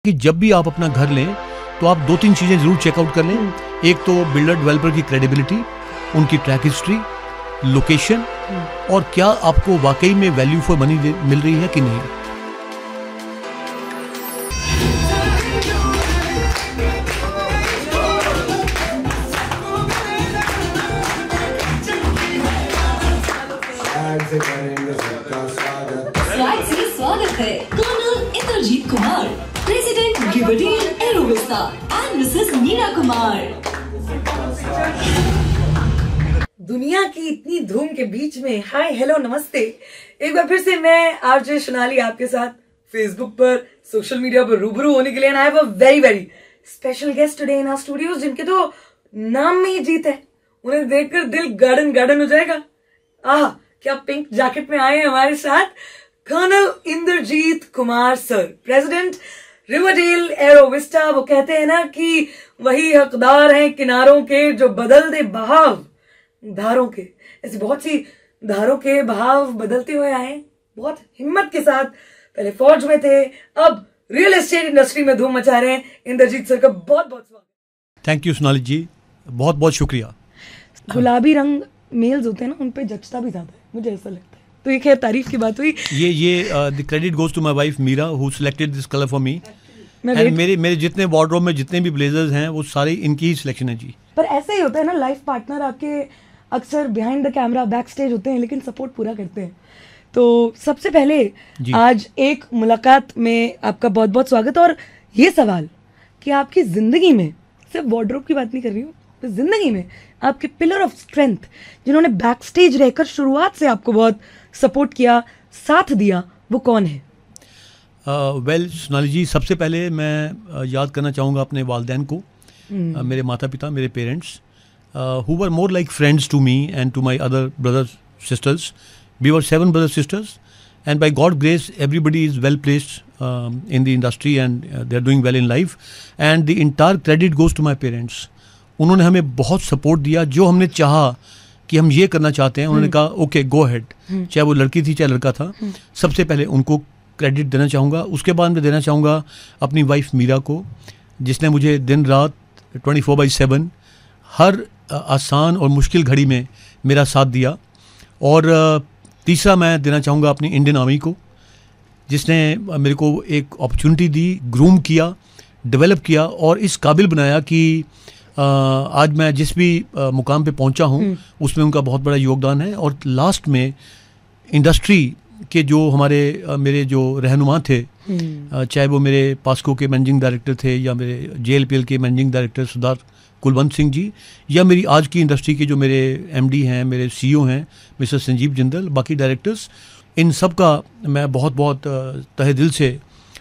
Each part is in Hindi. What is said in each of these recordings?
कि जब भी आप अपना घर लें तो आप दो तीन चीज़ें ज़रूर चेकआउट कर लें। एक तो बिल्डर डेवलपर की क्रेडिबिलिटी, उनकी ट्रैक हिस्ट्री, लोकेशन और क्या आपको वाकई में वैल्यू फॉर मनी मिल रही है कि नहीं। स्वागत है colonel Indrajit Kumar, president Riverdale Aerovista and Mrs Meera Kumar. दुनिया की इतनी धूम के बीच में हाय हेलो नमस्ते, एक बार फिर से मैं आरजे सोनाली आपके साथ फेसबुक पर, सोशल मीडिया पर रूबरू होने के लिए। I have a very very special guest today in our studios, जिनके तो नाम में ही जीत है। उन्हें देखकर दिल गार्डन गार्डन हो जाएगा। आह, क्या पिंक जैकेट में आए हैं हमारे साथ colonel Indrajit Kumar sir, president Riverdale Aerovista. वो कहते हैं ना कि वही हकदार हैं किनारों के जो बदल दे बहाव धारों के। ऐसी बहुत सी धारों के बहाव बदलते हुए आए, बहुत हिम्मत के साथ। पहले फौज में थे, अब रियल एस्टेट इंडस्ट्री में धूम मचा रहे हैं। इंद्रजीत सर का बहुत बहुत स्वागत। थैंक यू सोनाली जी, बहुत बहुत शुक्रिया। गुलाबी रंग मेल्स होते हैं ना, उन पे जचता भी ज्यादा है, मुझे ऐसा लगता है। तो ये खैर तारीफ की बात हुई। ये the credit goes to my wife Meera who selected this colour for me. And मेरे जितने वार्डरोब में जितने भी ब्लेजर्स हैं वो सारे इनकी ही सिलेक्शन है जी। पर ऐसा ही होता है ना, लाइफ पार्टनर आपके अक्सर behind the camera back stage होते हैं लेकिन सपोर्ट पूरा करते हैं। तो सबसे पहले आज एक मुलाकात में आपका बहुत बहुत स्वागत। और ये सवाल कि आपकी जिंदगी में, सिर्फ वार्डरोब की बात नहीं कर रही हूँ, तो जिंदगी में आपके पिलर ऑफ स्ट्रेंथ, जिन्होंने बैक स्टेज रहकर शुरुआत से आपको बहुत सपोर्ट किया, साथ दिया, वो कौन है? वेल सोनाली जी, सबसे पहले मैं याद करना चाहूँगा अपने वालिदैन को, मेरे माता पिता, मेरे parents who were more like friends to me and to my other brothers sisters. We were 7 brothers sisters, and by God's grace everybody is well placed in the industry and they are doing well in life, and the entire credit goes to my parents. उन्होंने हमें बहुत सपोर्ट दिया। जो हमने चाहा कि हम ये करना चाहते हैं, उन्होंने कहा ओके गो हेड, चाहे वो लड़की थी चाहे लड़का था। सबसे पहले उनको क्रेडिट देना चाहूँगा। उसके बाद मैं देना चाहूँगा अपनी वाइफ मीरा को, जिसने मुझे दिन रात 24/7 हर आसान और मुश्किल घड़ी में मेरा साथ दिया। और तीसरा मैं देना चाहूँगा अपनी इंडियन आर्मी को, जिसने मेरे को एक अपॉर्चुनिटी दी, ग्रूम किया, डेवलप किया और इस काबिल बनाया कि आज मैं जिस भी मुकाम पे पहुँचा हूँ उसमें उनका बहुत बड़ा योगदान है। और लास्ट में इंडस्ट्री के जो मेरे जो रहनुमा थे, चाहे वो मेरे पास्को के मैनेजिंग डायरेक्टर थे या मेरे JLPL के मैनेजिंग डायरेक्टर सरदार कुलवंत सिंह जी, या मेरी आज की इंडस्ट्री के जो मेरे MD हैं, मेरे CEO हैं मिस्टर संजीव जिंदल, बाकी डायरेक्टर्स, इन सब का मैं बहुत बहुत तहे दिल से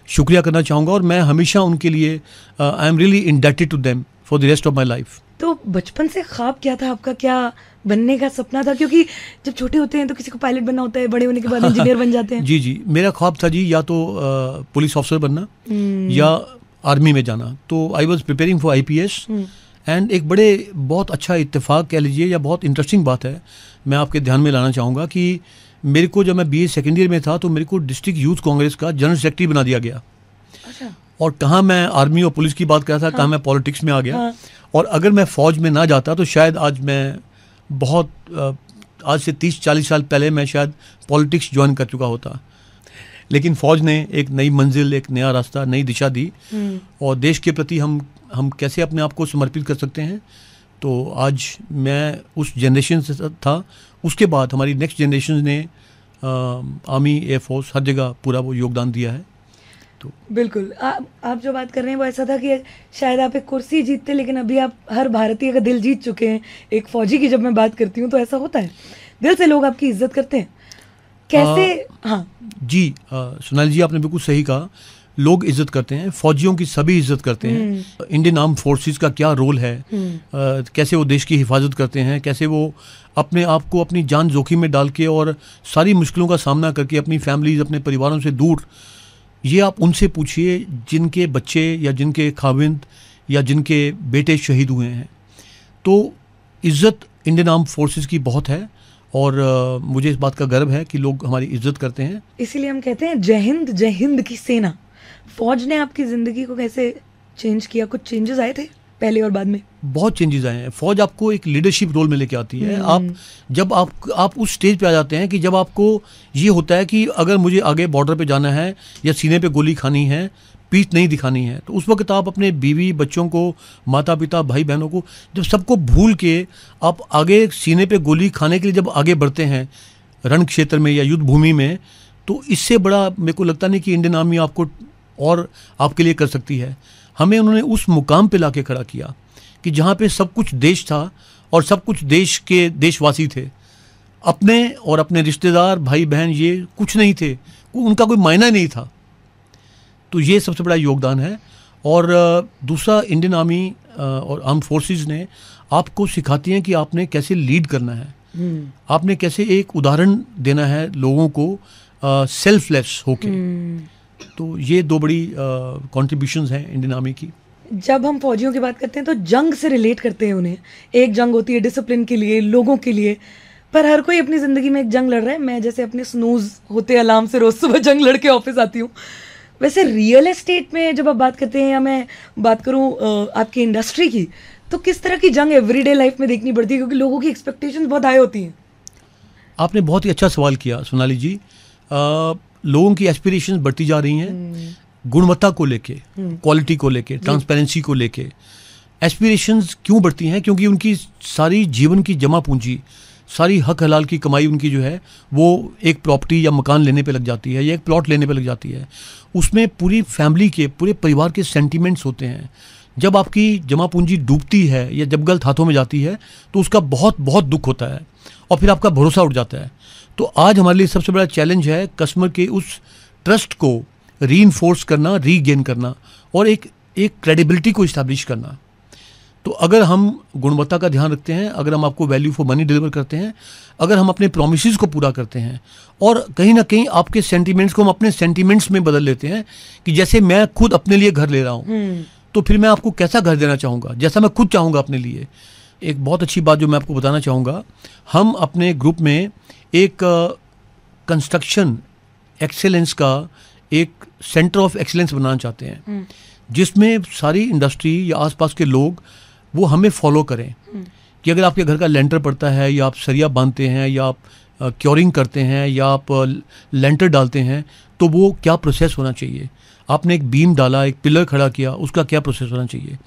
शुक्रिया करना चाहूँगा। और मैं हमेशा उनके लिए I am really indebted to them for the rest of my life. तो बचपन से ख्वाब क्या था आपका, क्या बनने का सपना था? क्योंकि जब छोटे होते हैं तो किसी को पायलट बनना होता है, बड़े होने के बाद इंजीनियर बन जाते हैं। जी, मेरा ख्वाब था जी या तो पुलिस ऑफिसर बनना या आर्मी में जाना। तो I was preparing for IPS and एक बहुत अच्छा इत्तेफाक कह लीजिए या बहुत इंटरेस्टिंग बात है, मैं आपके ध्यान में लाना चाहूँगा कि मेरे को जब मैं BA सेकेंड ईयर में था तो मेरे को डिस्ट्रिक्ट यूथ कांग्रेस का जनरल सेक्रेटरी बना दिया गया। अच्छा। और कहाँ मैं आर्मी और पुलिस की बात कर रहा था, कहाँ मैं पॉलिटिक्स में आ गया। और अगर मैं फ़ौज में ना जाता तो शायद आज मैं आज से 30-40 साल पहले मैं शायद पॉलिटिक्स ज्वाइन कर चुका होता। लेकिन फ़ौज ने एक नई मंजिल, एक नया रास्ता, नई दिशा दी। और देश के प्रति हम कैसे अपने आप को समर्पित कर सकते हैं, तो आज मैं उस जनरेशन से था। उसके बाद हमारी नेक्स्ट जनरेशन ने आर्मी, एयरफोर्स, हर जगह पूरा वो योगदान दिया है। तो बिल्कुल आप जो बात कर रहे हैं वो ऐसा था कि शायद आप एक कुर्सी जीतते, लेकिन अभी आप हर भारतीय का दिल जीत चुके हैं। एक फौजी की जब मैं बात करती हूँ तो ऐसा होता है, दिल से लोग आपकी इज्जत करते हैं। कैसे? हाँ जी, सोनाली जी, आपने बिल्कुल सही कहा। लोग इज्जत करते हैं, फौजियों की सभी इज्जत करते हैं। इंडियन आर्म फोर्सेस का क्या रोल है, कैसे वो देश की हिफाजत करते हैं, कैसे वो अपने आप को अपनी जान जोखिम में डाल के और सारी मुश्किलों का सामना करके अपनी फैमिलीज, अपने परिवारों से दूर, ये आप उनसे पूछिए जिनके बच्चे या जिनके खाविंद या जिनके बेटे शहीद हुए हैं। तो इज्जत इंडियन आर्म फोर्सेस की बहुत है और मुझे इस बात का गर्व है कि लोग हमारी इज्जत करते हैं। इसीलिए हम कहते हैं जय हिंद की सेना। फौज ने आपकी ज़िंदगी को कैसे चेंज किया? कुछ चेंजेस आए थे पहले और बाद में? बहुत चेंजेस आए हैं। फौज आपको एक लीडरशिप रोल में लेके आती है। आप उस स्टेज पे आ जाते हैं कि जब आपको ये होता है कि अगर मुझे आगे बॉर्डर पे जाना है या सीने पे गोली खानी है, पीठ नहीं दिखानी है, तो उस वक्त आप अपने बीवी बच्चों को, माता पिता भाई बहनों को, जब सबको भूल के आप आगे सीने पे गोली खाने के लिए जब आगे बढ़ते हैं रण क्षेत्र में या युद्ध भूमि में, तो इससे बड़ा मेरे को लगता नहीं कि इंडियन आर्मी आपको और आपके लिए कर सकती है। हमें उन्होंने उस मुकाम पे लाके खड़ा किया कि जहाँ पे सब कुछ देश था और सब कुछ देश के देशवासी थे। अपने और अपने रिश्तेदार भाई बहन ये कुछ नहीं थे, उनका कोई मायना नहीं था। तो ये सबसे बड़ा योगदान है। और दूसरा, इंडियन आर्मी और आर्म फोर्सेस ने आपको सिखाती हैं कि आपने कैसे लीड करना है, आपने कैसे एक उदाहरण देना है लोगों को सेल्फलेस होके। तो ये दो बड़ी कॉन्ट्रीब्यूशंस हैं इंडियन आर्मी की। जब हम फौजियों की बात करते हैं तो जंग से रिलेट करते हैं उन्हें। एक जंग होती है डिसिप्लिन के लिए, लोगों के लिए, पर हर कोई अपनी ज़िंदगी में एक जंग लड़ रहा है। मैं जैसे अपने स्नूज होते अलार्म से रोज़ सुबह जंग लड़ के ऑफिस आती हूँ। वैसे रियल एस्टेट में जब आप बात करते हैं, या मैं बात करूँ आपकी इंडस्ट्री की, तो किस तरह की जंग एवरीडे लाइफ में देखनी पड़ती है? क्योंकि लोगों की एक्सपेक्टेशंस बहुत हाई होती हैं। आपने बहुत ही अच्छा सवाल किया सोनाली जी। लोगों की एस्पिरेशंस बढ़ती जा रही हैं, गुणवत्ता को लेके, क्वालिटी को लेके, ट्रांसपेरेंसी को लेके। एस्पिरेशंस क्यों बढ़ती हैं? क्योंकि उनकी सारी जीवन की जमा पूंजी, सारी हक हलाल की कमाई उनकी जो है वो एक प्रॉपर्टी या मकान लेने पे लग जाती है या एक प्लॉट लेने पे लग जाती है। उसमें पूरी फैमिली के, पूरे परिवार के सेंटिमेंट्स होते हैं। जब आपकी जमा पूंजी डूबती है या जब गलत हाथों में जाती है तो उसका बहुत बहुत दुख होता है और फिर आपका भरोसा उठ जाता है। तो आज हमारे लिए सबसे बड़ा चैलेंज है कस्टमर के उस ट्रस्ट को रीइंफोर्स करना, रीगेन करना और एक क्रेडिबिलिटी को इस्टेब्लिश करना। तो अगर हम गुणवत्ता का ध्यान रखते हैं, अगर हम आपको वैल्यू फॉर मनी डिलीवर करते हैं, अगर हम अपने प्रोमिसेस को पूरा करते हैं और कहीं ना कहीं आपके सेंटिमेंट्स को हम अपने सेंटिमेंट्स में बदल लेते हैं कि जैसे मैं खुद अपने लिए घर ले रहा हूँ, तो फिर मैं आपको कैसा घर देना चाहूँगा, जैसा मैं खुद चाहूँगा अपने लिए। एक बहुत अच्छी बात जो मैं आपको बताना चाहूँगा, हम अपने ग्रुप में एक कंस्ट्रक्शन एक्सेलेंस का एक सेंटर ऑफ एक्सेलेंस बनाना चाहते हैं, जिसमें सारी इंडस्ट्री या आसपास के लोग वो हमें फॉलो करें कि अगर आपके घर का लेंटर पड़ता है या आप सरिया बांधते हैं या आप क्योरिंग करते हैं या आप लेंटर डालते हैं, तो वो क्या प्रोसेस होना चाहिए। आपने एक बीम डाला, एक पिलर खड़ा किया, उसका क्या प्रोसेस होना चाहिए।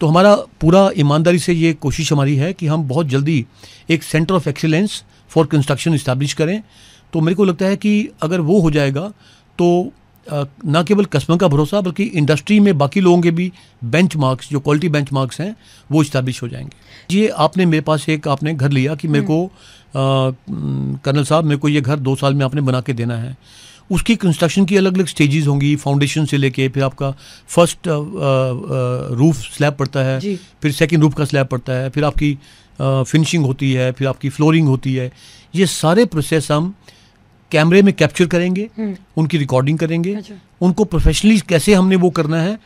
तो हमारा पूरा ईमानदारी से ये कोशिश हमारी है कि हम बहुत जल्दी एक centre of excellence for construction establish करें। तो मेरे को लगता है कि अगर वो हो जाएगा तो ना केवल कस्टमर का भरोसा बल्कि इंडस्ट्री में बाकी लोगों के भी बेंचमार्क्स, जो क्वालिटी बेंचमार्क्स हैं, वो इस्टेब्लिश हो जाएंगे। ये आपने मेरे पास एक आपने घर लिया कि मेरे को कर्नल साहब मेरे को ये घर 2 साल में आपने बना के देना है। उसकी कंस्ट्रक्शन की अलग अलग स्टेजेस होंगी, फाउंडेशन से लेके फिर आपका फर्स्ट रूफ स्लैब पड़ता है, फिर सेकंड रूफ का स्लैब पड़ता है, फिर आपकी फिनिशिंग होती है, फिर आपकी फ्लोरिंग होती है। ये सारे प्रोसेस हम कैमरे में कैप्चर करेंगे, उनकी रिकॉर्डिंग करेंगे। उनको प्रोफेशनली कैसे हमने वो करना है,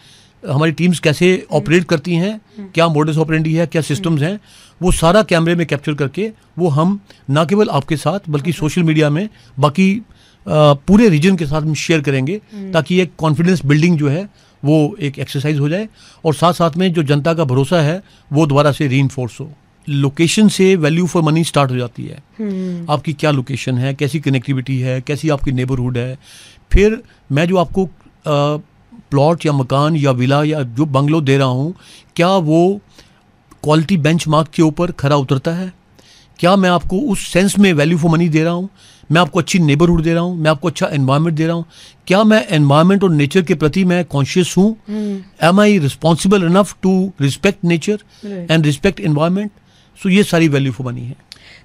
हमारी टीम्स कैसे ऑपरेट करती हैं, क्या मोडस ऑपरेंडी है, क्या सिस्टम्स हैं, वो सारा कैमरे में कैप्चर करके वो हम ना केवल आपके साथ बल्कि सोशल मीडिया में बाकी पूरे रीजन के साथ हम शेयर करेंगे, ताकि एक कॉन्फिडेंस बिल्डिंग जो है वो एक एक्सरसाइज हो जाए और साथ साथ में जो जनता का भरोसा है वो दोबारा से रीइंफोर्स हो। लोकेशन से वैल्यू फॉर मनी स्टार्ट हो जाती है। आपकी क्या लोकेशन है, कैसी कनेक्टिविटी है, कैसी आपकी नेबरहुड है। फिर मैं जो आपको प्लॉट या मकान या विला या जो बंगलो दे रहा हूँ, क्या वो क्वालिटी बेंचमार्क के ऊपर खरा उतरता है, क्या मैं आपको उस सेंस में वैल्यू फॉर मनी दे रहा हूँ, मैं आपको अच्छी नेबरहुड दे रहा हूँ, मैं आपको अच्छा एनवायरनमेंट दे रहा हूँ, क्या मैं एनवायरनमेंट और नेचर के प्रति मैं कॉन्शियस हूँ, am I responsible enough to respect nature and respect environment. सो ये सारी वैल्यू फॉर मनी है।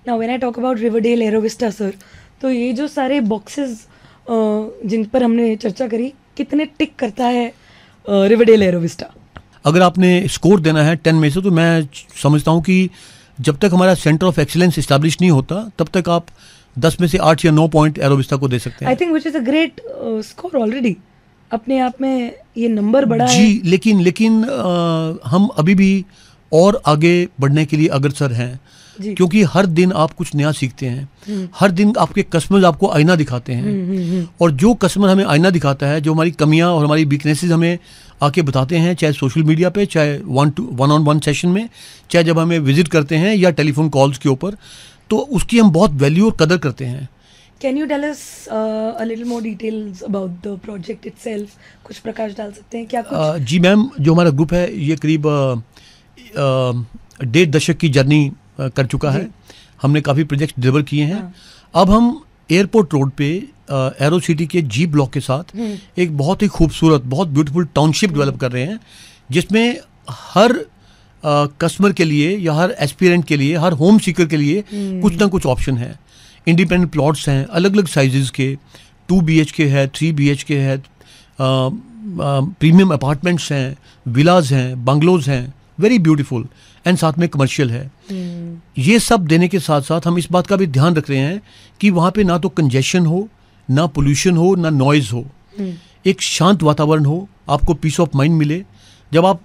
Now when I talk about Riverdale Aerovista sir, तो ये जो सारे बॉक्सेस जिन पर हमने चर्चा करी, कितने टिक करता है रिवरडेल एरोविस्टा? अगर आपने स्कोर देना है 10 में से, तो मैं समझता हूँ कि जब तक हमारा सेंटर ऑफ एक्सीलेंस इस्टेब्लिश नहीं होता तब तक आप 10 में से 8 या 9 पॉइंट एरोविस्टा को दे सकते हैं। I think which is a great score already. अपने आप में ये नंबर बड़ा जी, है। लेकिन हम अभी भी और आगे बढ़ने के लिए अग्रसर हैं, क्योंकि हर दिन आप कुछ नया सीखते हैं। हर दिन आपके कस्टमर्स आपको आईना दिखाते हैं, और जो कस्टमर हमें आईना दिखाता है, जो हमारी कमियां और हमारी वीकनेसेस हमें आके बताते हैं, चाहे सोशल मीडिया पे, चाहे वन ऑन वन सेशन में, चाहे जब हमें विजिट करते हैं या टेलीफोन कॉल्स के ऊपर, तो उसकी हम बहुत वैल्यू और कदर करते हैं। Can you tell us a little more details about the project itself? कुछ प्रकाश डाल सकते हैं क्या कुछ? जी मैम, जो हमारा ग्रुप है ये करीब 1.5 दशक की जर्नी कर चुका है। हमने काफ़ी प्रोजेक्ट डिलीवर किए हैं। अब हम एयरपोर्ट रोड पे एरो सिटी के जी ब्लॉक के साथ एक बहुत ही खूबसूरत, बहुत ब्यूटीफुल टाउनशिप डेवलप कर रहे हैं, जिसमें हर कस्टमर के लिए या हर एस्पिरेंट के लिए, हर होम सीकर के लिए कुछ ना कुछ ऑप्शन है। इंडिपेंडेंट प्लॉट्स हैं अलग अलग साइजेस के, 2 BHK है, 3 BHK है, प्रीमियम अपार्टमेंट्स हैं, विलाज हैं, बंगलोज हैं, वेरी ब्यूटीफुल, एंड साथ में कमर्शियल है। ये सब देने के साथ साथ हम इस बात का भी ध्यान रख रहे हैं कि वहाँ पे ना तो कंजेशन हो, ना पोल्यूशन हो, ना नॉइज़ हो, एक शांत वातावरण हो, आपको पीस ऑफ माइंड मिले। जब आप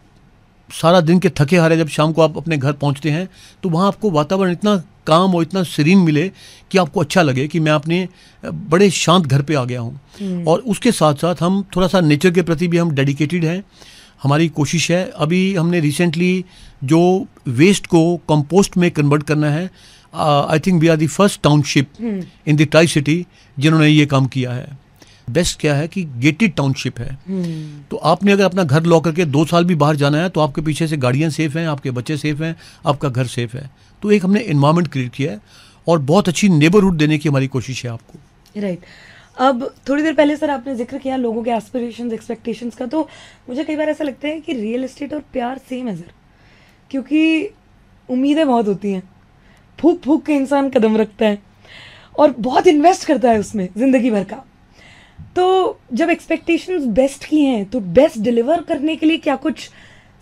सारा दिन के थके हारे जब शाम को आप अपने घर पहुँचते हैं, तो वहाँ आपको वातावरण इतना काम और इतना सीरीन मिले कि आपको अच्छा लगे कि मैं अपने बड़े शांत घर पे आ गया हूँ। और उसके साथ साथ हम थोड़ा सा नेचर के प्रति भी हम डेडिकेटेड हैं। हमारी कोशिश है, अभी हमने रिसेंटली जो वेस्ट को कंपोस्ट में कन्वर्ट करना है, I think we are the first township in the tri city जिन्होंने ये काम किया है। बेस्ट क्या है कि गेटेड टाउनशिप है, तो आपने अगर अपना घर लॉक करके 2 साल भी बाहर जाना है, तो आपके पीछे से गाड़ियाँ सेफ हैं, आपके बच्चे सेफ हैं, आपका घर सेफ है। तो एक हमने एनवायरनमेंट क्रिएट किया है और बहुत अच्छी नेबरहुड देने की हमारी कोशिश है आपको। राइट। अब थोड़ी देर पहले सर आपने जिक्र किया लोगों के एस्पिरेशंस, एक्सपेक्टेशंस का, तो मुझे कई बार ऐसा लगता है कि रियल एस्टेट और प्यार सेम है सर, क्योंकि उम्मीदें बहुत होती हैं, फूक फूक के इंसान कदम रखता है और बहुत इन्वेस्ट करता है उसमें ज़िंदगी भर का। तो जब एक्सपेक्टेशंस बेस्ट की हैं, तो बेस्ट डिलीवर करने के लिए क्या कुछ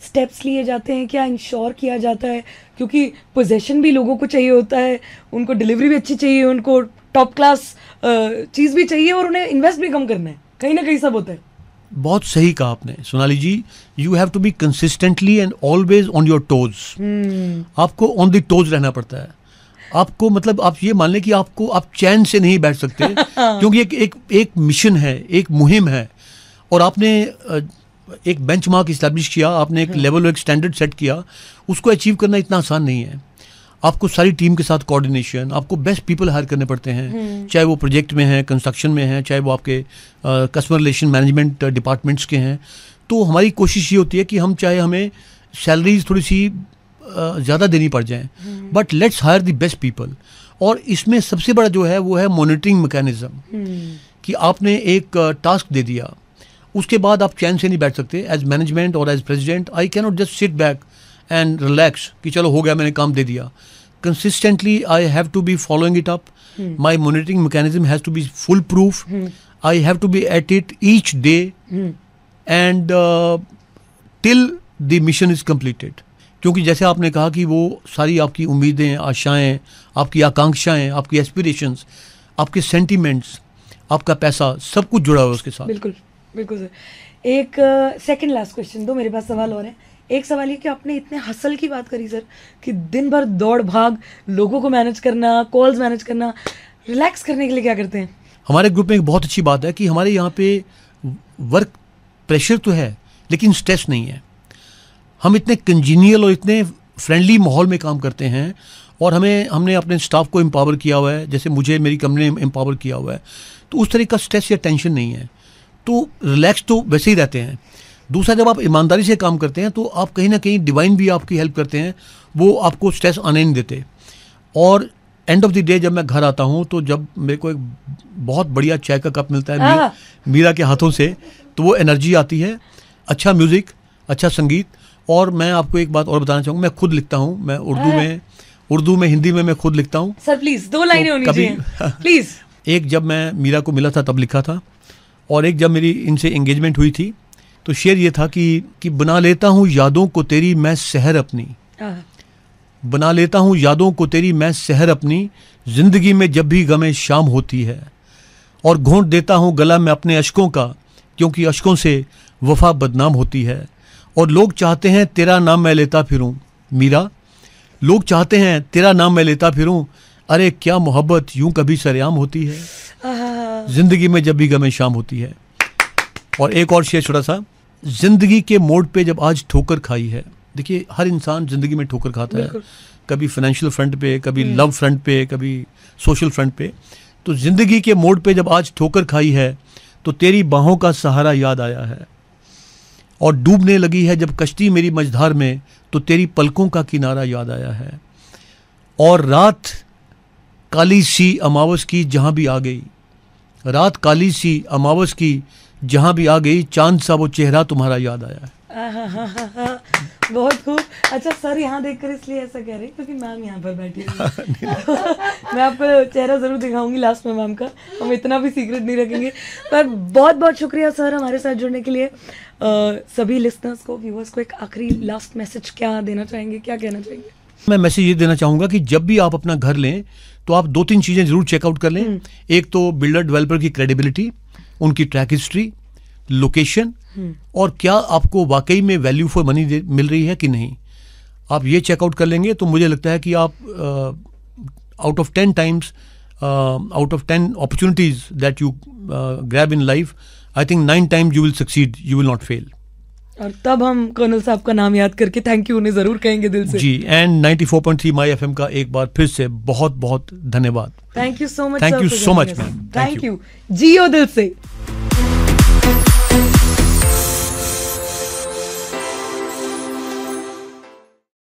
स्टेप्स लिए जाते हैं, क्या इंश्योर किया जाता है? क्योंकि पोजेशन भी लोगों को चाहिए होता है, उनको डिलीवरी भी अच्छी चाहिए, उनको टॉप क्लास चीज़ भी चाहिए, और उन्हें इन्वेस्ट भी कम करना है, कहीं ना कहीं सब होता है। बहुत सही कहा आपने Sonali ji. You have to be consistently and always on your toes. आपको ऑन द टोज रहना पड़ता है। आपको मतलब आप ये मान लें कि आपको आप चैन से नहीं बैठ सकते क्योंकि एक मिशन है, एक मुहिम है, और आपने एक बेंचमार्क इस्टेब्लिश किया, आपने एक लेवल, एक स्टैंडर्ड सेट किया। उसको अचीव करना इतना आसान नहीं है। आपको सारी टीम के साथ कोऑर्डिनेशन, आपको बेस्ट पीपल हायर करने पड़ते हैं, चाहे वो प्रोजेक्ट में हैं, कंस्ट्रक्शन में हैं, चाहे वो आपके कस्टमर रिलेशन मैनेजमेंट डिपार्टमेंट्स के हैं। तो हमारी कोशिश ये होती है कि हम चाहे हमें सैलरीज थोड़ी सी ज़्यादा देनी पड़ जाए, but let's hire the best people. और इसमें सबसे बड़ा जो है वो है मॉनिटरिंग मैकेनिज्म, कि आपने एक टास्क दे दिया, उसके बाद आप चैन से नहीं बैठ सकते। एज मैनेजमेंट और as president I can not just sit back and relax कि चलो हो गया, मैंने काम दे दिया। Consistently I have to be following it up. My monitoring mechanism has to be foolproof. I have to be at it each day and till the mission is completed. क्योंकि जैसे आपने कहा कि वो सारी आपकी उम्मीदें, आशाएं, आपकी आकांक्षाएं, आपकी एस्पिरेशंस, आपके सेंटिमेंट्स, आपका पैसा, सब कुछ जुड़ा हुआ है उसके साथ। बिल्कुल बिल्कुल सर। एक सेकंड लास्ट क्वेश्चन दो, मेरे पास सवाल और है। एक सवाल ये कि आपने इतने हसल की बात करी सर, कि दिन भर दौड़ भाग, लोगों को मैनेज करना, कॉल्स मैनेज करना, रिलैक्स करने के लिए क्या करते हैं? हमारे ग्रुप में एक बहुत अच्छी बात है कि हमारे यहाँ पे वर्क प्रेशर तो है लेकिन स्ट्रेस नहीं है। हम इतने कंजीनियल और इतने फ्रेंडली माहौल में काम करते हैं, और हमने अपने स्टाफ को एम्पावर किया हुआ है, जैसे मुझे मेरी कंपनी ने एम्पावर किया हुआ है। तो उस तरह का स्ट्रेस या टेंशन नहीं है, तो रिलैक्स तो वैसे ही रहते हैं। दूसरा, जब आप ईमानदारी से काम करते हैं तो आप कहीं ना कहीं डिवाइन भी आपकी हेल्प करते हैं, वो आपको स्ट्रेस आने नहीं देते। और एंड ऑफ द डे जब मैं घर आता हूँ, तो जब मेरे को एक बहुत बढ़िया चाय का कप मिलता है मीरा के हाथों से, तो वो एनर्जी आती है, अच्छा म्यूज़िक, अच्छा संगीत। और मैं आपको एक बात और बताना चाहूँगा, मैं खुद लिखता हूँ, मैं उर्दू में, हिंदी में मैं खुद लिखता हूँ। सर प्लीज 2 लाइनें होनी चाहिए प्लीज। एक जब मैं मीरा को मिला था तब लिखा था, और एक जब मेरी इनसे एंगेजमेंट हुई थी, तो शेर ये था कि बना लेता हूँ यादों को तेरी मैं सहर अपनी, बना लेता हूँ यादों को तेरी मैं सहर अपनी, जिंदगी में जब भी गमे शाम होती है, और घोंट देता हूँ गला में अपने अश्कों का, क्योंकि अश्कों से वफा बदनाम होती है, और लोग चाहते हैं तेरा नाम मैं लेता फिरूं, मीरा, लोग चाहते हैं तेरा नाम मैं लेता फिरूं, अरे क्या मोहब्बत यूं कभी सरेआम होती है, जिंदगी में जब भी गमे शाम होती है। और एक और शेर छोटा सा, जिंदगी के मोड़ पे जब आज ठोकर खाई है। देखिए हर इंसान जिंदगी में ठोकर खाता है, कभी फाइनेंशियल फ्रंट पे, कभी लव फ्रंट पे, कभी सोशल फ्रंट पे। तो जिंदगी के मोड़ पे जब आज ठोकर खाई है तो तेरी बाहों का सहारा याद आया है, और डूबने लगी है जब कश्ती मेरी मझधार में तो तेरी पलकों का किनारा याद आया है। और रात काली सी अमावस की जहां भी आ गई, रात काली सी अमावस की जहां भी आ गई, चांद सा वो चेहरा तुम्हारा याद आया है। बहुत खूब। अच्छा सर यहाँ देखकर इसलिए ऐसा कह रहे क्योंकि मैम यहाँ पर बैठी है। मैं आपको चेहरा जरूर दिखाऊंगी लास्ट में मैम का, हम इतना भी सीक्रेट नहीं रखेंगे। पर बहुत बहुत शुक्रिया सर हमारे साथ जुड़ने के लिए। सभी लिसनर्स को, व्यूअर्स को एक आखिरी लास्ट मैसेज क्या देना चाहेंगे, क्या कहना चाहेंगे? मैं मैसेज ये देना चाहूँगा कि जब भी आप अपना घर लें तो आप 2-3 चीज़ें ज़रूर चेकआउट कर लें। एक तो बिल्डर डेवलपर की क्रेडिबिलिटी, उनकी ट्रैक हिस्ट्री, लोकेशन, और क्या आपको वाकई में वैल्यू फॉर मनी मिल रही है कि नहीं। आप ये चेकआउट कर लेंगे तो मुझे लगता है कि आप out of 10 times, out of 10 opportunities that you grab in life, I think 9 times you will succeed, you will not fail. और तब हम कर्नल साहब का नाम याद करके थैंक यू उन्हें जरूर कहेंगे दिल से। जी, एंड 94.3 माई एफएम का एक बार फिर से बहुत बहुत धन्यवाद। Thank you so much. Thank you so much ma'am. Thank you. जियो दिल से।